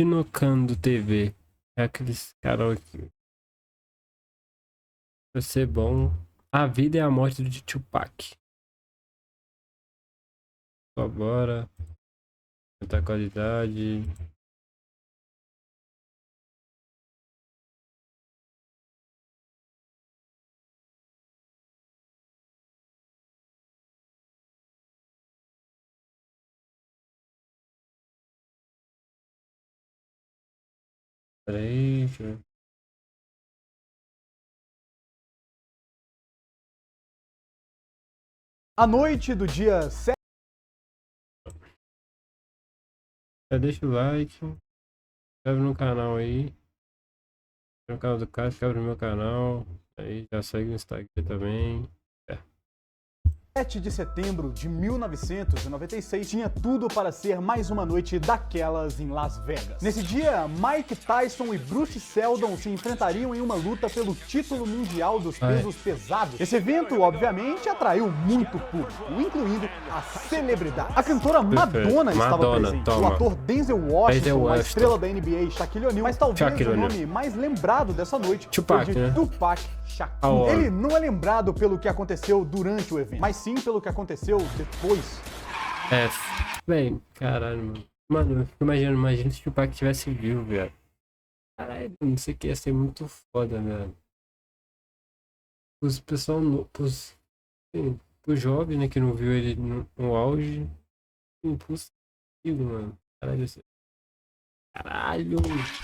Tinocando TV. É aqueles caras aqui. Vai ser bom. A vida e a morte de Tupac. Só bora. Muita qualidade. Peraí, deixa eu ver. A noite do dia 7. Já deixa o like. Se inscreve no canal aí. No canal do Cássio, se inscreve no meu canal. Aí já segue no Instagram também. 7 de setembro de 1996 tinha tudo para ser mais uma noite daquelas em Las Vegas. Nesse dia, Mike Tyson e Bruce Seldon se enfrentariam em uma luta pelo título mundial dos pesos pesados. Esse evento, obviamente, atraiu muito público, incluindo a celebridade. A cantora Madonna estava presente. O ator Denzel Washington, a estrela da NBA, Shaquille O'Neal, mas talvez o nome mais lembrado dessa noite foi de Tupac Shakur. Ele não é lembrado pelo que aconteceu durante o evento, mas sim pelo que aconteceu depois. Bem, caralho, mano. Mano, imagina se o Tupac tivesse vivo, velho. Caralho, não sei o que ia ser muito foda, velho. Os pessoal, pros jovens, né, que não viu ele no auge. Impossível, mano. Caralho, caralho.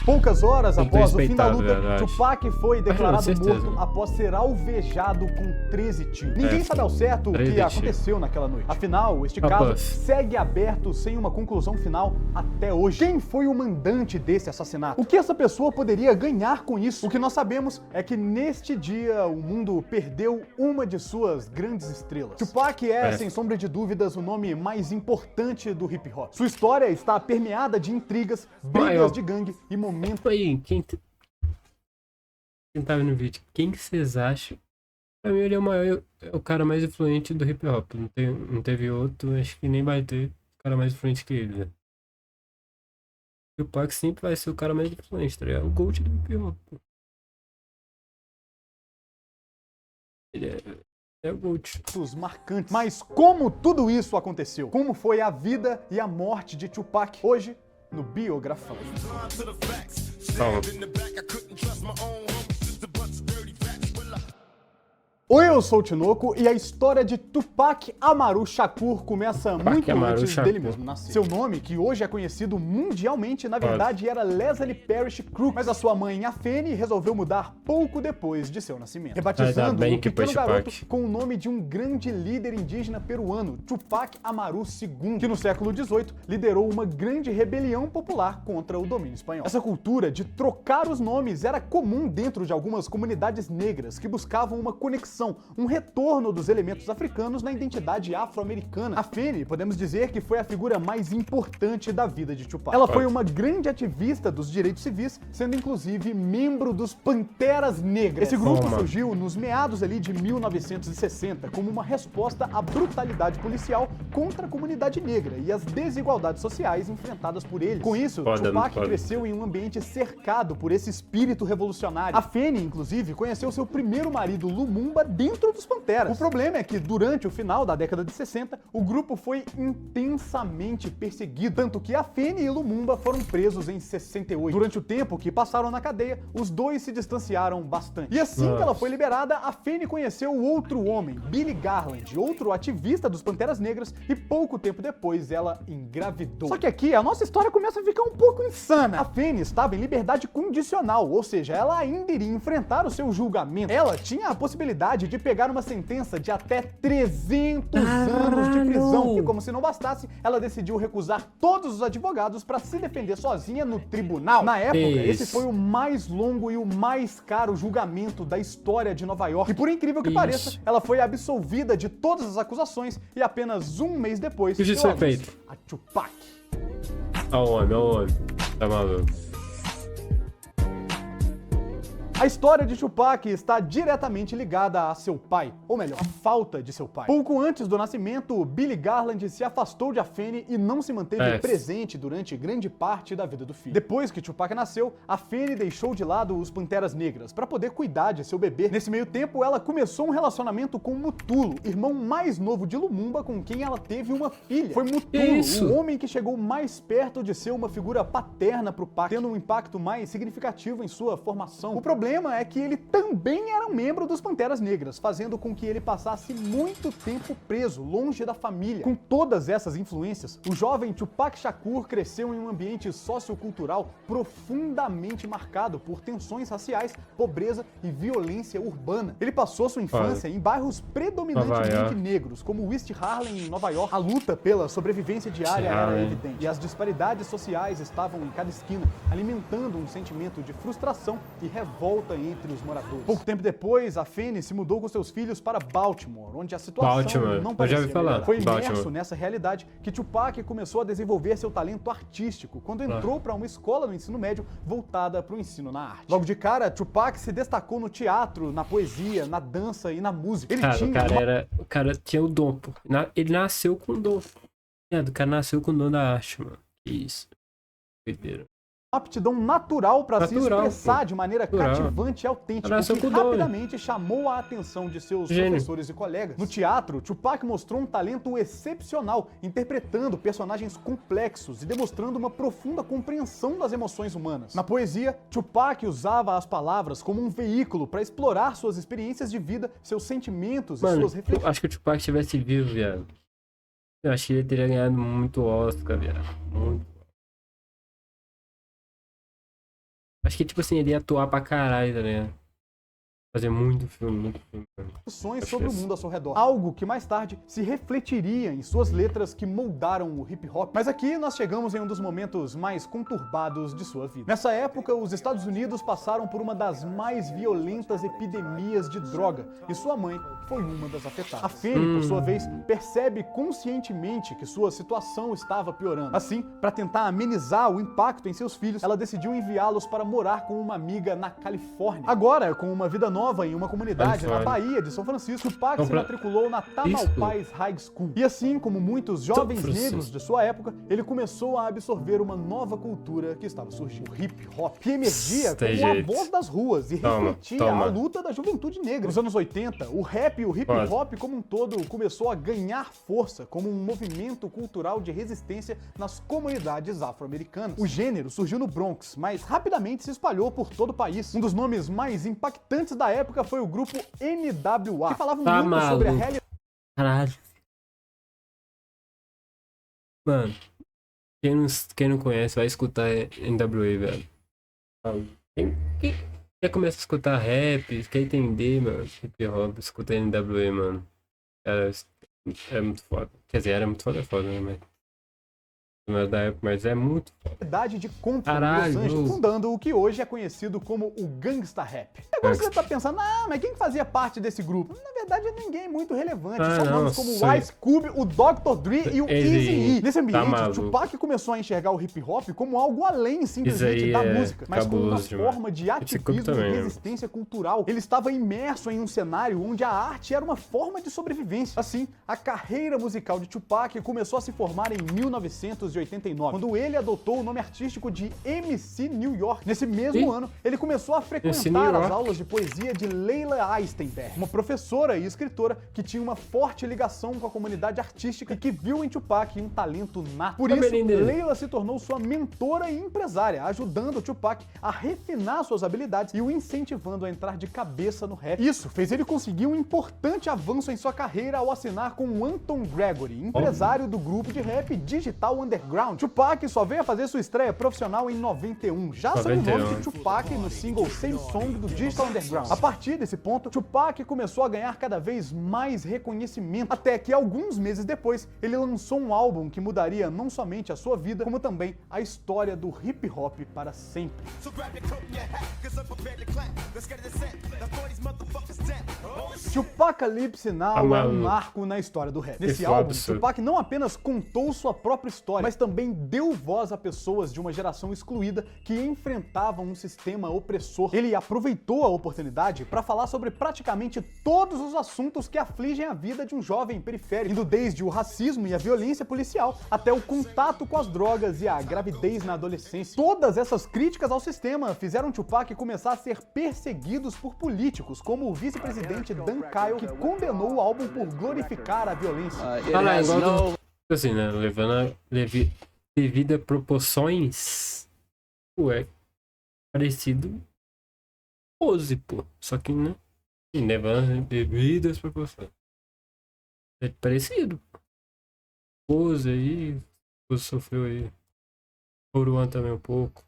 Poucas horas após o fim da luta, Tupac foi declarado morto após ser alvejado com 13 tiros. Ninguém sabe ao certo o que aconteceu naquela noite. Afinal, este caso segue aberto sem uma conclusão final até hoje. Quem foi o mandante desse assassinato? O que essa pessoa poderia ganhar com isso? O que nós sabemos é que neste dia o mundo perdeu uma de suas grandes estrelas. Tupac é, sem sombra de dúvidas, o nome mais importante do hip hop. Sua história está permeada de intrigas, brigas de gangue e momentos. Aí, quem tava no vídeo, quem que vocês acham? Pra mim ele é o cara mais influente do hip hop. Não teve outro, acho que nem vai ter cara mais influente que ele, né? O Tupac sempre vai ser o cara mais influente, tá ligado? O GOAT do hip hop. Ele é o GOAT. Marcantes. Mas como tudo isso aconteceu? Como foi a vida e a morte de Tupac? Hoje, no Biografão. Calma. Oi, eu sou o Tinoco e a história de Tupac Amaru Shakur começa muito antes dele mesmo nascer. Seu nome, que hoje é conhecido mundialmente, na verdade era Leslie Parrish Crook, mas a sua mãe, Afeni, resolveu mudar pouco depois de seu nascimento, rebatizando o pequeno garoto com o nome de um grande líder indígena peruano, Tupac Amaru II, que no século XVIII liderou uma grande rebelião popular contra o domínio espanhol. Essa cultura de trocar os nomes era comum dentro de algumas comunidades negras que buscavam uma conexão, um retorno dos elementos africanos na identidade afro-americana. Afeni, podemos dizer que foi a figura mais importante da vida de Tupac. Ela foi uma grande ativista dos direitos civis, sendo inclusive membro dos Panteras Negras. Esse grupo surgiu nos meados ali de 1960 como uma resposta à brutalidade policial contra a comunidade negra e as desigualdades sociais enfrentadas por eles. Com isso, Tupac cresceu em um ambiente cercado por esse espírito revolucionário. Afeni, inclusive, conheceu seu primeiro marido, Lumumba, dentro dos Panteras. O problema é que, durante o final da década de 60, o grupo foi intensamente perseguido, tanto que Afeni e Lumumba foram presos em 68. Durante o tempo que passaram na cadeia, os dois se distanciaram bastante. E assim que ela foi liberada, Afeni conheceu outro homem, Billy Garland, outro ativista dos Panteras Negras, e pouco tempo depois ela engravidou. Só que aqui a nossa história começa a ficar um pouco insana. Afeni estava em liberdade condicional, ou seja, ela ainda iria enfrentar o seu julgamento. Ela tinha a possibilidade de pegar uma sentença de até 300 anos de prisão. E como se não bastasse, ela decidiu recusar todos os advogados para se defender sozinha no tribunal. Na época, esse foi o mais longo e o mais caro julgamento da história de Nova York. E por incrível que pareça, ela foi absolvida de todas as acusações e apenas um mês depois, isso foi feito a Tupac. Ó o homem, tá maluco. A história de Tupac está diretamente ligada a seu pai, ou melhor, a falta de seu pai. Pouco antes do nascimento, Billy Garland se afastou de Afeni e não se manteve presente durante grande parte da vida do filho. Depois que Tupac nasceu, Afeni deixou de lado os Panteras Negras para poder cuidar de seu bebê. Nesse meio tempo, ela começou um relacionamento com Mutulo, irmão mais novo de Lumumba, com quem ela teve uma filha. Foi Mutulo, o homem que chegou mais perto de ser uma figura paterna pro Pac, tendo um impacto mais significativo em sua formação. O problema é que ele também era um membro dos Panteras Negras, fazendo com que ele passasse muito tempo preso, longe da família. Com todas essas influências, o jovem Tupac Shakur cresceu em um ambiente sociocultural profundamente marcado por tensões raciais, pobreza e violência urbana. Ele passou sua infância em bairros predominantemente negros, como West Harlem, em Nova York. A luta pela sobrevivência diária era evidente, e as disparidades sociais estavam em cada esquina, alimentando um sentimento de frustração e revolta entre os moradores. Pouco tempo depois, Afeni se mudou com seus filhos para Baltimore, onde a situação não parecia melhor. Foi imerso nessa realidade que Tupac começou a desenvolver seu talento artístico quando entrou para uma escola no ensino médio voltada para o ensino na arte. Logo de cara, Tupac se destacou no teatro, na poesia, na dança e na música. O cara tinha o dom, pô. Ele nasceu com o dom. O cara nasceu com o dom da arte, mano. Que isso. Doideira. Aptidão natural para se expressar de maneira cativante e autêntica, o que rapidamente chamou a atenção de seus professores e colegas. No teatro, Tupac mostrou um talento excepcional, interpretando personagens complexos e demonstrando uma profunda compreensão das emoções humanas. Na poesia, Tupac usava as palavras como um veículo para explorar suas experiências de vida, seus sentimentos e suas reflexões. Eu acho que o Tupac tivesse vivo, viado. Eu acho que ele teria ganhado muito Oscar, viado. Muito. Acho que, tipo assim, ele ia atuar pra caralho, tá ligado? Fazer muito filme. Sobre o mundo ao seu redor. Algo que mais tarde se refletiria em suas letras que moldaram o hip hop. Mas aqui nós chegamos em um dos momentos mais conturbados de sua vida. Nessa época, os Estados Unidos passaram por uma das mais violentas epidemias de droga, e sua mãe foi uma das afetadas. Afeni, por sua vez, percebe conscientemente que sua situação estava piorando. Assim, para tentar amenizar o impacto em seus filhos, ela decidiu enviá-los para morar com uma amiga na Califórnia. Agora, com uma vida nova em uma comunidade na Bahia de São Francisco, Tupac se matriculou na Tamalpais High School. E assim como muitos jovens negros de sua época, ele começou a absorver uma nova cultura que estava surgindo, o hip hop, que emergia como a voz das ruas e refletia a luta da juventude negra. Nos anos 80, o rap e o hip hop como um todo começou a ganhar força como um movimento cultural de resistência nas comunidades afro-americanas. O gênero surgiu no Bronx, mas rapidamente se espalhou por todo o país. Um dos nomes mais impactantes da época foi o grupo NWA, que falava muito sobre a realidade. Caralho. Mano, quem não conhece vai escutar NWA, velho. Quem quer começar a escutar rap, quer entender, mano, hip hop, escuta NWA, mano. É muito foda. Quer dizer, era muito foda, né, mas é muito verdade de Compton, Los Angeles, fundando o que hoje é conhecido como o gangsta rap. Agora você tá pensando, mas quem fazia parte desse grupo? Na verdade, ninguém muito relevante. Só nomes como o Ice Cube, o Dr. Dre e o Eazy-E. Nesse ambiente, Tupac começou a enxergar o hip hop como algo além simplesmente da música, mas como uma forma de ativismo e resistência cultural. Ele estava imerso em um cenário onde a arte era uma forma de sobrevivência. Assim, a carreira musical de Tupac começou a se formar em 1989, quando ele adotou o nome artístico de MC New York. Nesse mesmo ano, ele começou a frequentar as aulas de poesia de Leila Eisenberg, uma professora e escritora que tinha uma forte ligação com a comunidade artística e que viu em Tupac um talento nato. Por isso, Leila se tornou sua mentora e empresária, ajudando Tupac a refinar suas habilidades e o incentivando a entrar de cabeça no rap. Isso fez ele conseguir um importante avanço em sua carreira ao assinar com o Anton Gregory, empresário do grupo de rap Digital Underground. Tupac só veio a fazer sua estreia profissional em 91, já sob o nome de Tupac no single Same Song do Digital Underground. A partir desse ponto, Tupac começou a ganhar cada vez mais reconhecimento, até que alguns meses depois, ele lançou um álbum que mudaria não somente a sua vida, como também a história do hip hop para sempre. Tupacalypse Now é um marco na história do rap. Nesse álbum, Tupac não apenas contou sua própria história, mas mas também deu voz a pessoas de uma geração excluída que enfrentavam um sistema opressor. Ele aproveitou a oportunidade para falar sobre praticamente todos os assuntos que afligem a vida de um jovem periférico, indo desde o racismo e a violência policial até o contato com as drogas e a gravidez na adolescência. Todas essas críticas ao sistema fizeram Tupac começar a ser perseguidos por políticos, como o vice-presidente Dan Kyle, que condenou o álbum por glorificar a violência. Assim, né? Levando devido a proporções, é parecido Pose, pô. Só que, né? Levando devidas proporções. É parecido. Pose aí, Pose sofreu aí. Oruan também um pouco.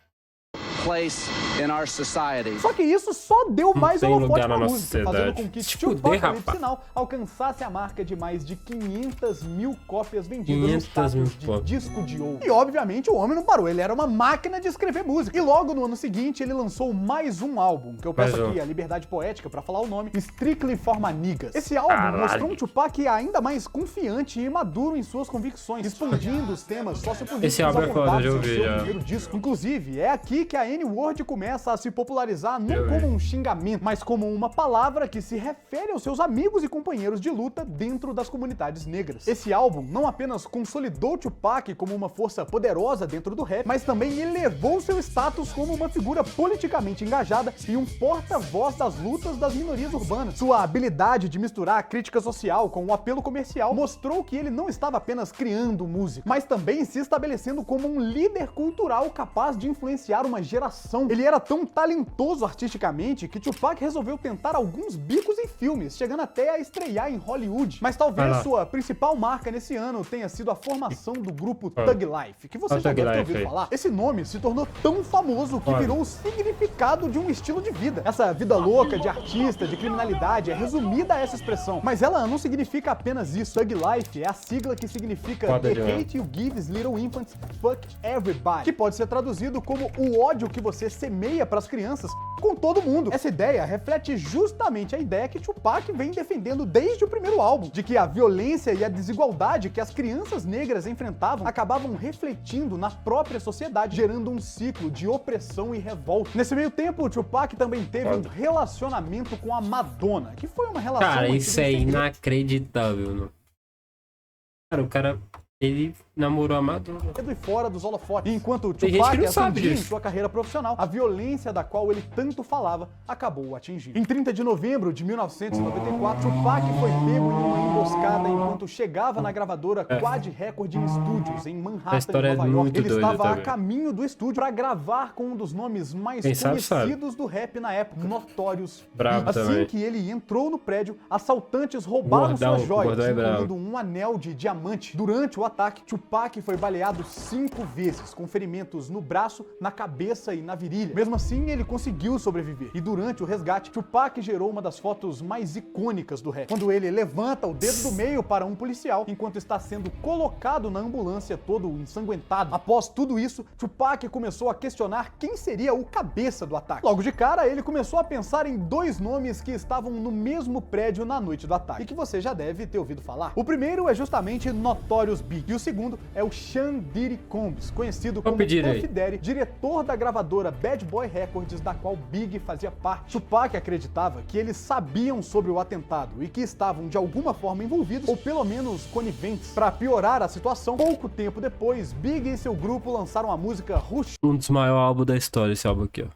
Só que isso só deu mais holofote pra música, fazendo com que Tupac Now alcançasse a marca de mais de 500 mil cópias vendidas no status de disco de ouro. E obviamente o homem não parou, ele era uma máquina de escrever música. E logo no ano seguinte ele lançou mais um álbum, que eu peço aqui a liberdade poética pra falar o nome, Strictly for My Niggas. Esse álbum mostrou um Tupac ainda mais confiante e maduro em suas convicções, expandindo os temas sociopolíticos abordados no seu primeiro disco. Inclusive, é aqui que a N-word começa a se popularizar não como um xingamento, mas como uma palavra que se refere aos seus amigos e companheiros de luta dentro das comunidades negras. Esse álbum não apenas consolidou Tupac como uma força poderosa dentro do rap, mas também elevou seu status como uma figura politicamente engajada e um porta-voz das lutas das minorias urbanas. Sua habilidade de misturar a crítica social com o apelo comercial mostrou que ele não estava apenas criando música, mas também se estabelecendo como um líder cultural capaz de influenciar uma geração. Ele era tão talentoso artisticamente que Tupac resolveu tentar alguns bicos em filmes, chegando até a estrear em Hollywood. Mas talvez sua principal marca nesse ano tenha sido a formação do grupo Thug Life, que você já deve ter ouvido falar. Esse nome se tornou tão famoso que virou o significado de um estilo de vida. Essa vida louca de artista, de criminalidade, é resumida a essa expressão. Mas ela não significa apenas isso. Thug Life é a sigla que significa The Hate You Gives Little Infants Fuck Everybody, que pode ser traduzido como o ódio que você semeia para as crianças com todo mundo. Essa ideia reflete justamente a ideia que Tupac vem defendendo desde o primeiro álbum, de que a violência e a desigualdade que as crianças negras enfrentavam acabavam refletindo na própria sociedade, gerando um ciclo de opressão e revolta. Nesse meio tempo, Tupac também teve um relacionamento com a Madonna, que foi uma relação... Cara, isso é inacreditável, não? Cara, ele namorou a Madonna. E fora dos holofotes. Enquanto Tupac ascendia em sua carreira profissional, a violência da qual ele tanto falava acabou o atingindo. Em 30 de novembro de 1994, Tupac foi pego em uma emboscada enquanto chegava na gravadora Quad Recording Studios, em Manhattan, Nova York. Ele estava a caminho do estúdio para gravar com um dos nomes mais conhecidos do rap na época, Notorious B.I.G. Assim que ele entrou no prédio, assaltantes roubaram suas joias, incluindo um anel de diamante. Durante o ataque, Tupac foi baleado 5 vezes, com ferimentos no braço, na cabeça e na virilha. Mesmo assim, ele conseguiu sobreviver. E durante o resgate, Tupac gerou uma das fotos mais icônicas do rap, quando ele levanta o dedo do meio para um policial, enquanto está sendo colocado na ambulância todo ensanguentado. Após tudo isso, Tupac começou a questionar quem seria o cabeça do ataque. Logo de cara, ele começou a pensar em 2 nomes que estavam no mesmo prédio na noite do ataque, e que você já deve ter ouvido falar. O primeiro é justamente Notorious B.I.G. e o segundo é o Sean Diddy Combs, conhecido como Puff Daddy, diretor da gravadora Bad Boy Records, da qual Big fazia parte. Tupac acreditava que eles sabiam sobre o atentado e que estavam de alguma forma envolvidos, ou pelo menos coniventes. Para piorar a situação, pouco tempo depois, Big e seu grupo lançaram a música Rush. Um dos maiores álbuns da história, esse álbum aqui, ó.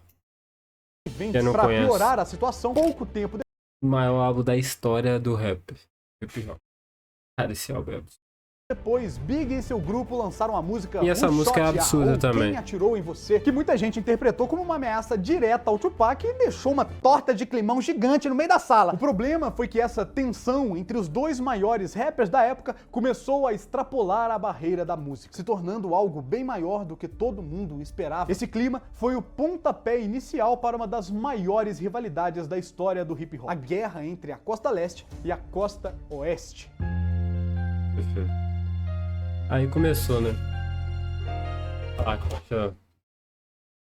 Para piorar a situação, pouco tempo depois. O maior álbum da história do rap. Cara, esse álbum é absurdo. Depois, Big e seu grupo lançaram a música E essa música é absurda também. Quem Atirou em Você, que muita gente interpretou como uma ameaça direta ao Tupac e deixou uma torta de climão gigante no meio da sala. O problema foi que essa tensão entre os 2 maiores rappers da época começou a extrapolar a barreira da música, se tornando algo bem maior do que todo mundo esperava. Esse clima foi o pontapé inicial para uma das maiores rivalidades da história do hip hop, a guerra entre a Costa Leste e a Costa Oeste. Perfeito. Aí começou, né?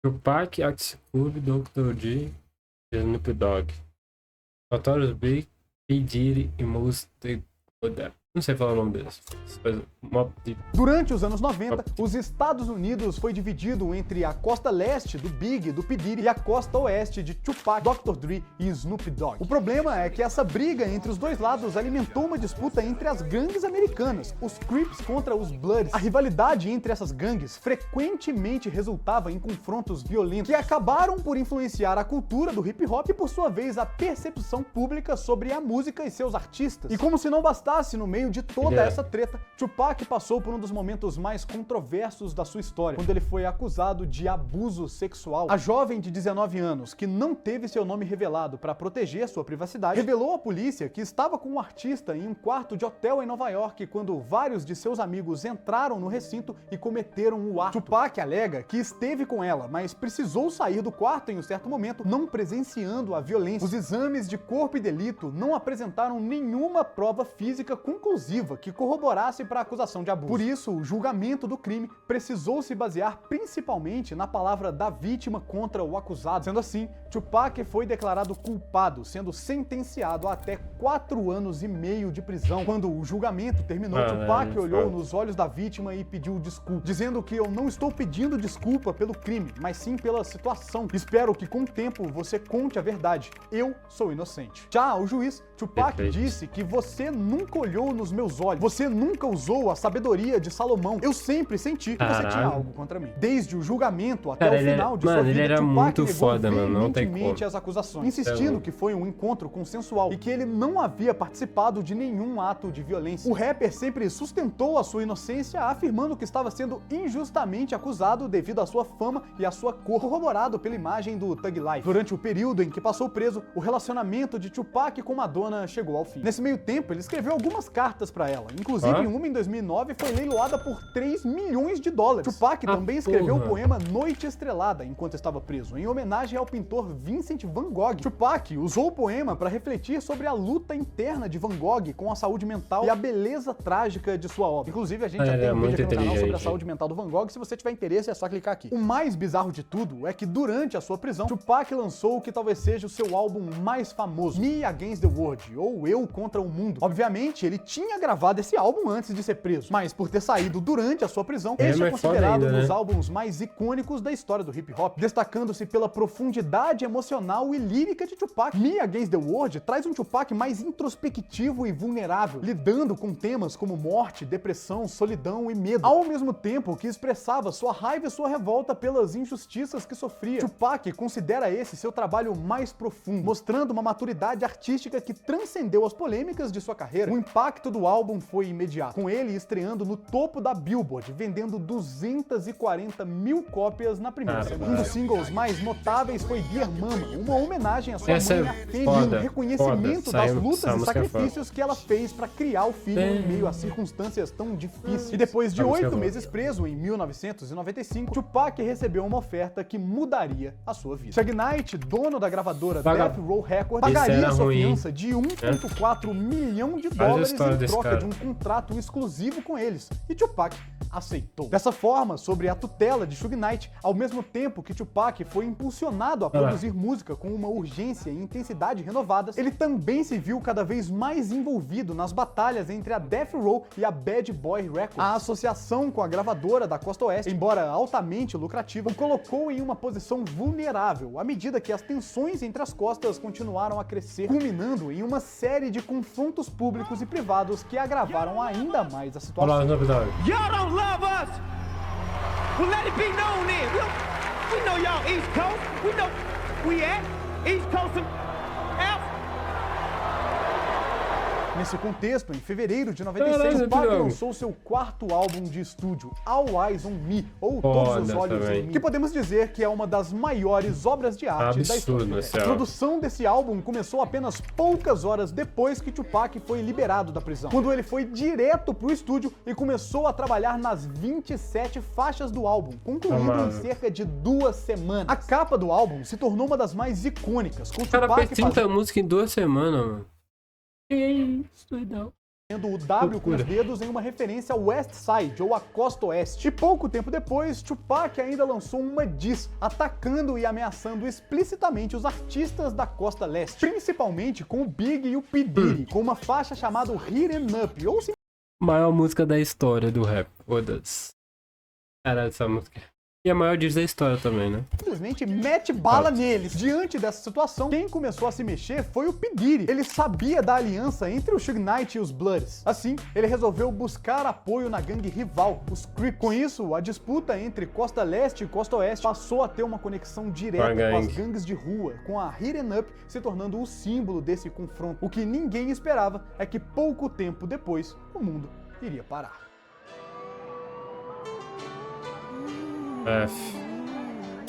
Tupac, Ice Cube, Dr. Dre e Snoop Dogg. Notorious B.I.G., P. Diddy e Mos Def. Não sei falar o nome deles. Durante os anos 90, os Estados Unidos foi dividido entre a costa leste do Big, do P. Diddy, e a costa oeste de Tupac, Dr. Dre e Snoop Dogg. O problema é que essa briga entre os dois lados alimentou uma disputa entre as gangues americanas, os Crips contra os Bloods. A rivalidade entre essas gangues frequentemente resultava em confrontos violentos que acabaram por influenciar a cultura do hip hop e, por sua vez, a percepção pública sobre a música e seus artistas. E como se não bastasse, no meio de toda essa treta, Tupac passou por um dos momentos mais controversos da sua história, quando ele foi acusado de abuso sexual. A jovem de 19 anos, que não teve seu nome revelado para proteger sua privacidade, revelou à polícia que estava com um artista em um quarto de hotel em Nova York quando vários de seus amigos entraram no recinto e cometeram o ato. Tupac alega que esteve com ela, mas precisou sair do quarto em um certo momento, não presenciando a violência. Os exames de corpo e delito não apresentaram nenhuma prova física conclusiva que corroborasse para a acusação de abuso. Por isso, o julgamento do crime precisou se basear principalmente na palavra da vítima contra o acusado. Sendo assim, Tupac foi declarado culpado, sendo sentenciado a até 4 anos e meio de prisão. Quando o julgamento terminou, Tupac olhou nos olhos da vítima e pediu desculpa, dizendo que eu não estou pedindo desculpa pelo crime, mas sim pela situação. Espero que com o tempo você conte a verdade. Eu sou inocente. Já o juiz, Tupac disse que você nunca olhou nos meus olhos, você nunca usou a sabedoria de Salomão. Eu sempre senti que você tinha algo contra mim. Desde o julgamento até o final de sua vida, ele era Tupac muito foda, mano. Não tem como. As acusações, insistindo que foi um encontro consensual e que ele não havia participado de nenhum ato de violência. O rapper sempre sustentou a sua inocência, afirmando que estava sendo injustamente acusado devido à sua fama e à sua cor, corroborado pela imagem do Thug Life. Durante o período em que passou preso, o relacionamento de Tupac com Madonna chegou ao fim. Nesse meio tempo, ele escreveu algumas cartas para ela, inclusive uma em 2009 foi leiloada por $3 milhões. Tupac também escreveu o poema Noite Estrelada enquanto estava preso, em homenagem ao pintor Vincent Van Gogh. Tupac usou o poema para refletir sobre a luta interna de Van Gogh com a saúde mental e a beleza trágica de sua obra. Inclusive, a gente já tem um vídeo aqui no canal sobre a saúde mental do Van Gogh. Se você tiver interesse, é só clicar aqui. O mais bizarro de tudo é que durante a sua prisão, Tupac lançou o que talvez seja o seu álbum mais famoso, Me Against the World, ou Eu Contra o Mundo. Obviamente, ele tinha gravado esse álbum antes de ser preso, mas por ter saído durante a sua prisão, este é considerado um dos álbuns mais icônicos da história do hip hop, destacando-se pela profundidade emocional e lírica de Tupac. Me Against the World traz um Tupac mais introspectivo e vulnerável, lidando com temas como morte, depressão, solidão e medo, ao mesmo tempo que expressava sua raiva e sua revolta pelas injustiças que sofria. Tupac considera esse seu trabalho mais profundo, mostrando uma maturidade artística que transcendeu as polêmicas de sua carreira. O impacto do álbum foi imediato, com ele estreando no topo da Billboard, vendendo 240 mil cópias na primeira semana. Um dos singles mais notáveis foi Dear Mama, uma homenagem à sua mãe Afeni, e um reconhecimento das lutas e sacrifícios que ela fez para criar o filho em meio a circunstâncias tão difíceis. E depois de 8 meses preso, em 1995, Tupac recebeu uma oferta que mudaria a sua vida. Suge Knight, dono da gravadora Death Row Records, pagaria sua fiança de $1,4 milhão em troca de um contrato exclusivo com eles, e Tupac aceitou. Dessa forma, sob a tutela de Suge Knight, ao mesmo tempo que Tupac foi impulsionado a produzir música com uma urgência e intensidade renovadas, ele também se viu cada vez mais envolvido nas batalhas entre a Death Row e a Bad Boy Records. A associação com a gravadora da Costa Oeste, embora altamente lucrativa, o colocou em uma posição vulnerável à medida que as tensões entre as costas continuaram a crescer, culminando em uma série de confrontos públicos e privados que agravaram ainda mais a situação. Y'all don't love us. Well, let it be known then. We know y'all East Coast. We know we at East Coast and Nesse contexto, em fevereiro de 96, Tupac lançou seu quarto álbum de estúdio, All Eyes on Me, ou Todos os Olhos em Mim, que podemos dizer que é uma das maiores obras de arte da história. A produção desse álbum começou apenas poucas horas depois que Tupac foi liberado da prisão, quando ele foi direto pro estúdio e começou a trabalhar nas 27 faixas do álbum, concluindo em cerca de 2 semanas. A capa do álbum se tornou uma das mais icônicas, com Tupac fez 30 músicas em 2 semanas, mano. Tendo o W com os dedos em uma referência ao West Side, ou a Costa Oeste. E pouco tempo depois, Tupac ainda lançou uma diss, atacando e ameaçando explicitamente os artistas da Costa Leste, principalmente com o Big e o P. Diddy, com uma faixa chamada Hidden Up, ou Maior música da história do rap. Foda-se. Caralho, essa música. E a maior diz da história também, né? Simplesmente mete bala neles. Diante dessa situação, quem começou a se mexer foi o P. Diddy. Ele sabia da aliança entre o Suge Knight e os Bloods. Assim, ele resolveu buscar apoio na gangue rival, os Crips. Com isso, a disputa entre Costa Leste e Costa Oeste passou a ter uma conexão direta com as gangues de rua, com a Hit 'em Up se tornando o símbolo desse confronto. O que ninguém esperava é que pouco tempo depois, o mundo iria parar.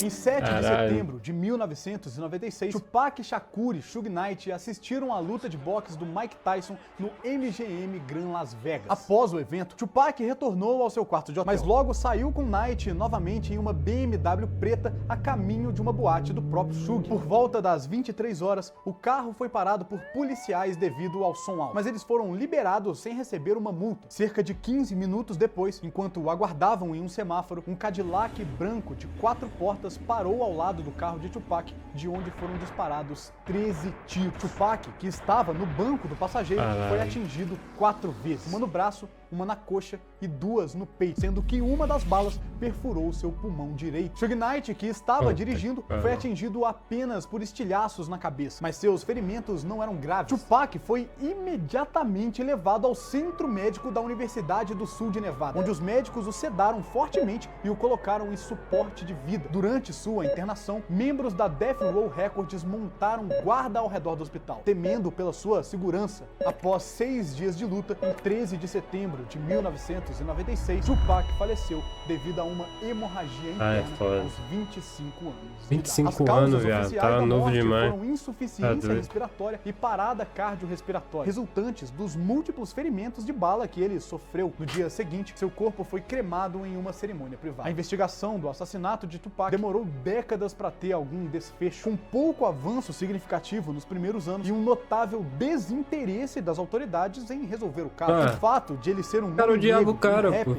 Em 7 de setembro de 1996, Tupac Shakur e Suge Knight assistiram à luta de boxe do Mike Tyson no MGM Grand Las Vegas. Após o evento, Tupac retornou ao seu quarto de hotel, mas logo saiu com Knight novamente em uma BMW preta a caminho de uma boate do próprio Suge. Por volta das 23 horas, o carro foi parado por policiais devido ao som alto, mas eles foram liberados sem receber uma multa. Cerca de 15 minutos depois, enquanto aguardavam em um semáforo, um Cadillac branco de 4 portas parou ao lado do carro de Tupac, de onde foram disparados 13 tiros. Tupac, que estava no banco do passageiro, foi atingido 4 vezes, uma no braço, uma na coxa e 2 no peito, sendo que uma das balas perfurou seu pulmão direito. Suge Knight, que estava dirigindo, foi atingido apenas por estilhaços na cabeça, mas seus ferimentos não eram graves. Tupac foi imediatamente levado ao centro médico da Universidade do Sul de Nevada, onde os médicos o sedaram fortemente e o colocaram em suporte de vida. Durante sua internação, membros da Death Row Records montaram guarda ao redor do hospital, temendo pela sua segurança. Após 6 dias de luta, em 13 de setembro de 1996, Tupac faleceu devido a uma hemorragia interna aos 25 anos. 25 anos, viado. Tá novo demais. Foram insuficiência respiratória e parada cardiorrespiratória, resultantes dos múltiplos ferimentos de bala que ele sofreu. No dia seguinte, seu corpo foi cremado em uma cerimônia privada. A investigação do assassinato de Tupac demorou décadas para ter algum desfecho, com pouco avanço significativo nos primeiros anos e um notável desinteresse das autoridades em resolver o caso. O fato de ele ser um rapper,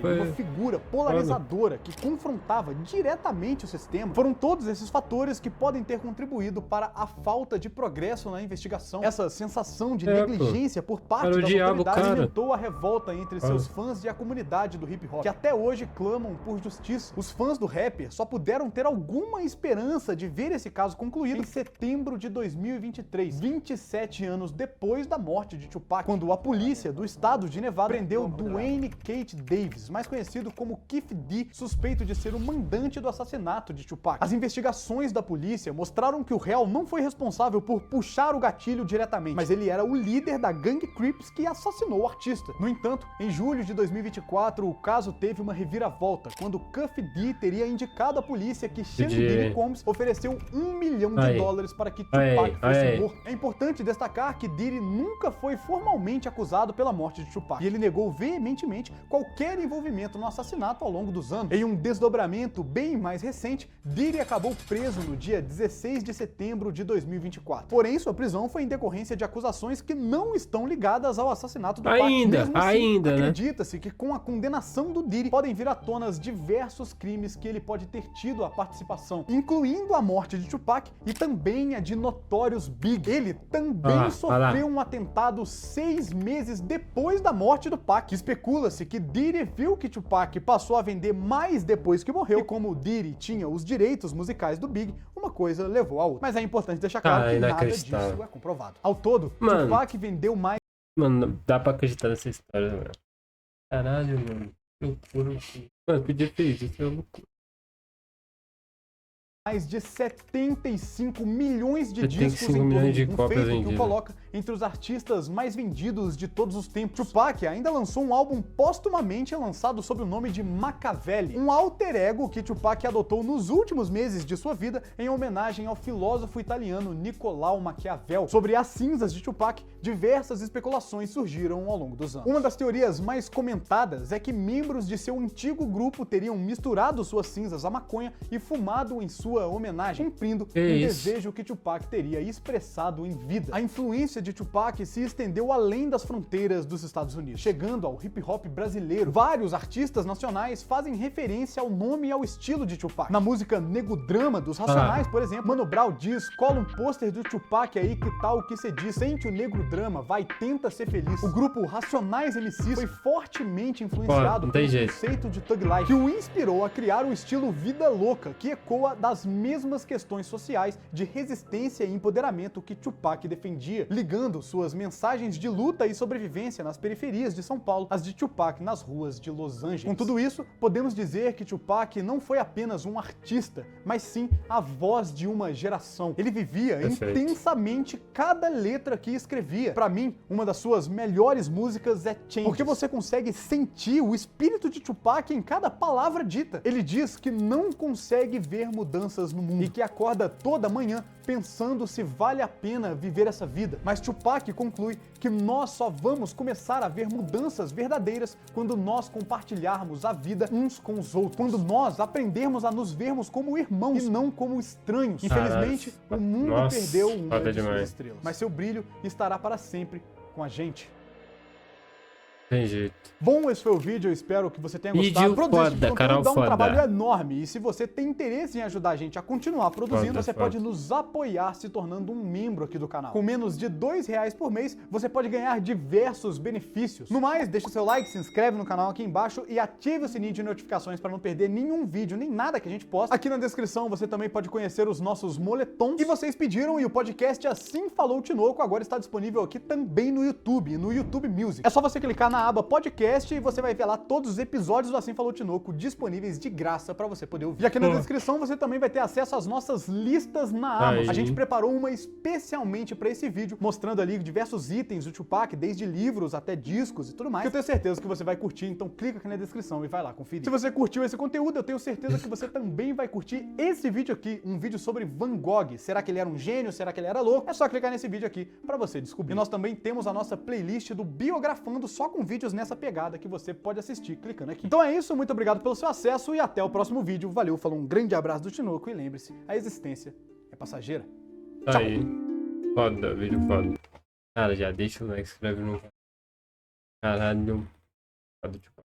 uma figura polarizadora que confrontava diretamente o sistema, foram todos esses fatores que podem ter contribuído para a falta de progresso na investigação. Essa sensação de negligência por parte das autoridades alimentou a revolta entre seus fãs e a comunidade do hip hop, que até hoje clamam por justiça. Os fãs do rapper só puderam ter alguma esperança de ver esse caso concluído em setembro de 2023, 27 anos depois da morte de Tupac, quando a polícia do estado de Nevada prendeu Duane Kate Davis, mais conhecido como Keef D, suspeito de ser o mandante do assassinato de Tupac. As investigações da polícia mostraram que o réu não foi responsável por puxar o gatilho diretamente, mas ele era o líder da gangue Crips que assassinou o artista. No entanto, em julho de 2024, o caso teve uma reviravolta, quando Keef D teria indicado à polícia que Diddy Combs ofereceu $1 milhão para que Tupac fosse morto. É importante destacar que Diddy nunca foi formalmente acusado pela morte de Tupac, e ele negou veementemente qualquer envolvimento no assassinato ao longo dos anos. Em um desdobramento bem mais recente, Diddy acabou preso no dia 16 de setembro de 2024. Porém, sua prisão foi em decorrência de acusações que não estão ligadas ao assassinato do Tupac. Acredita-se que com a condenação do Diddy podem vir à tona diversos crimes que ele pode ter tido a participação, incluindo a morte de Tupac e também a de Notorious Big. Ele também sofreu um atentado 6 meses depois da morte do Pac. Especula-se que Diddy viu que Tupac passou a vender mais depois que morreu, e como Diddy tinha os direitos musicais do Big, uma coisa levou a outra. Mas é importante deixar claro que nada disso é comprovado. Ao todo, Tupac vendeu mais... Mano, dá pra acreditar nessa história, mano. Caralho, mano. Loucura. Mano, podia ter isso é loucura. Mais de 75 milhões de discos em todo, um feito que o coloca entre os artistas mais vendidos de todos os tempos. Tupac ainda lançou um álbum póstumamente lançado sob o nome de Machiavelli, um alter ego que Tupac adotou nos últimos meses de sua vida em homenagem ao filósofo italiano Niccolò Maquiavel. Sobre as cinzas de Tupac, diversas especulações surgiram ao longo dos anos. Uma das teorias mais comentadas é que membros de seu antigo grupo teriam misturado suas cinzas à maconha e fumado em suas sua homenagem, cumprindo desejo que Tupac teria expressado em vida. A influência de Tupac se estendeu além das fronteiras dos Estados Unidos, chegando ao hip hop brasileiro. Vários artistas nacionais fazem referência ao nome e ao estilo de Tupac. Na música Nego Drama dos Racionais, por exemplo, Mano Brown diz: cola um pôster do Tupac aí, que tal o que cê diz? Sente o negro drama, vai, tenta ser feliz. O grupo Racionais MCs foi fortemente influenciado pelo conceito de Thug Life, que o inspirou a criar o estilo Vida Louca, que ecoa das mesmas questões sociais de resistência e empoderamento que Tupac defendia, ligando suas mensagens de luta e sobrevivência nas periferias de São Paulo às de Tupac nas ruas de Los Angeles. Com tudo isso, podemos dizer que Tupac não foi apenas um artista, mas sim a voz de uma geração. Ele vivia intensamente cada letra que escrevia. Para mim, uma das suas melhores músicas é Changes, porque você consegue sentir o espírito de Tupac em cada palavra dita. Ele diz que não consegue ver mudanças no mundo e que acorda toda manhã pensando se vale a pena viver essa vida. Mas Tupac conclui que nós só vamos começar a ver mudanças verdadeiras quando nós compartilharmos a vida uns com os outros, quando nós aprendermos a nos vermos como irmãos e não como estranhos. Infelizmente, o mundo perdeu uma de suas estrelas, mas seu brilho estará para sempre com a gente. Tem jeito. Bom, esse foi o vídeo, eu espero que você tenha gostado. Produzir esse conteúdo dá um trabalho enorme, e se você tem interesse em ajudar a gente a continuar produzindo, você pode nos apoiar se tornando um membro aqui do canal. Com menos de R$2 por mês, você pode ganhar diversos benefícios. No mais, deixa o seu like, se inscreve no canal aqui embaixo e ative o sininho de notificações para não perder nenhum vídeo, nem nada que a gente posta. Aqui na descrição você também pode conhecer os nossos moletons que vocês pediram, e o podcast Assim Falou Tinoco agora está disponível aqui também no YouTube, no YouTube Music. É só você clicar na aba podcast e você vai ver lá todos os episódios do Assim Falou Tinoco disponíveis de graça para você poder ouvir. E aqui na descrição você também vai ter acesso às nossas listas na Amazon. A gente preparou uma especialmente para esse vídeo, mostrando ali diversos itens do Tupac, desde livros até discos e tudo mais, que eu tenho certeza que você vai curtir, então clica aqui na descrição e vai lá conferir. Se você curtiu esse conteúdo, eu tenho certeza que você também vai curtir esse vídeo aqui, um vídeo sobre Van Gogh. Será que ele era um gênio? Será que ele era louco? É só clicar nesse vídeo aqui para você descobrir. E nós também temos a nossa playlist do Biografando, só com vídeos nessa pegada que você pode assistir clicando aqui. Então é isso, muito obrigado pelo seu acesso e até o próximo vídeo. Valeu, falou, um grande abraço do Tinoco e lembre-se, a existência é passageira. Tchau. Aí, foda, vídeo foda. Cara, já deixa o like, se inscreve no canal. Caralho, foda, tipo,